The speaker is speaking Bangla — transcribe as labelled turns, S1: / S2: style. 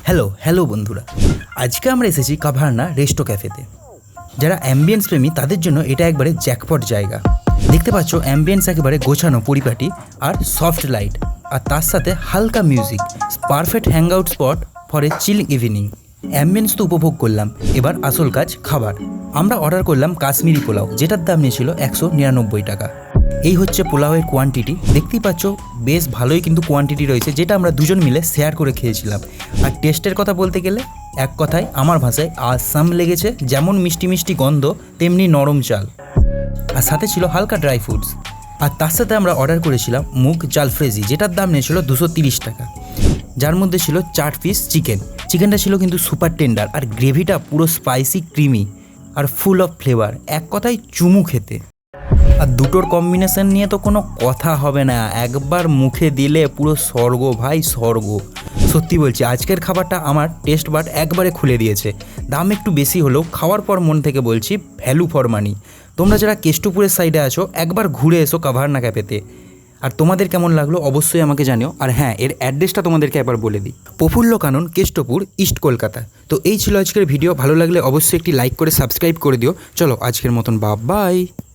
S1: হ্যালো বন্ধুরা, আজকে আমরা এসেছি কাভার্না রেস্টো ক্যাফেতে। যারা অ্যাম্বিয়েন্স প্রেমী তাদের জন্য এটা একবারে জ্যাকপট জায়গা। দেখতে পাচ্ছ অ্যাম্বিয়েন্স একেবারে গোছানো পরিপাটি আর সফট লাইট, আর তার সাথে হালকা music. Perfect hang out spot for a chill evening. Ambience তো উপভোগ করলাম, এবার আসল কাজ খাবার। আমরা অর্ডার করলাম কাশ্মীরি পোলাও, যেটার দাম নিয়েছিল 199 টাকা। এই হচ্ছে পোলাওয়ের কোয়ান্টিটি, দেখতেই পাচ্ছ বেশ ভালোই কিন্তু কোয়ান্টিটি রয়েছে, যেটা আমরা দুজন মিলে শেয়ার করে খেয়েছিলাম। আর টেস্টের কথা বলতে গেলে এক কথায় আমার ভাষায় আসাম লেগেছে। যেমন মিষ্টি মিষ্টি গন্ধ, তেমনি নরম চাল, আর সাথে ছিল হালকা ড্রাই ফ্রুটস। আর তার সাথে আমরা অর্ডার করেছিলাম মুগ জালফ্রেজি, যেটার দাম নিয়েছিল 230 টাকা, যার মধ্যে ছিল 4 পিস চিকেন। চিকেনটা ছিল কিন্তু সুপার টেন্ডার, আর গ্রেভিটা পুরো স্পাইসি ক্রিমি আর ফুল অফ ফ্লেভার। এক কথায় চুমু খেতে। আর দুটোর কম্বিনেশন নিয়ে তো কোনো কথা হবে না, একবার মুখে দিলে পুরো স্বর্গ ভাই, স্বর্গ। সত্যি বলছি, আজকের খাবারটা আমার টেস্ট বাট একবারে খুলে দিয়েছে। দাম একটু বেশি হলেও খাওয়ার পর মন থেকে বলছি ভ্যালু ফর মানি। তোমরা যারা কেষ্টপুরের সাইডে আছো একবার ঘুরে এসো কাভার্না ক্যাফেতে। আর তোমাদের কেমন লাগলো অবশ্যই আমাকে জানিও। আর হ্যাঁ, এর অ্যাড্রেসটা তোমাদেরকে একবার বলে দিই, প্রফুল্ল কানন, কেষ্টপুর, ইস্ট কলকাতা। তো এই ছিল আজকের ভিডিও। ভালো লাগলে অবশ্যই একটি লাইক করে সাবস্ক্রাইব করে দিও। চলো আজকের মতন বাই।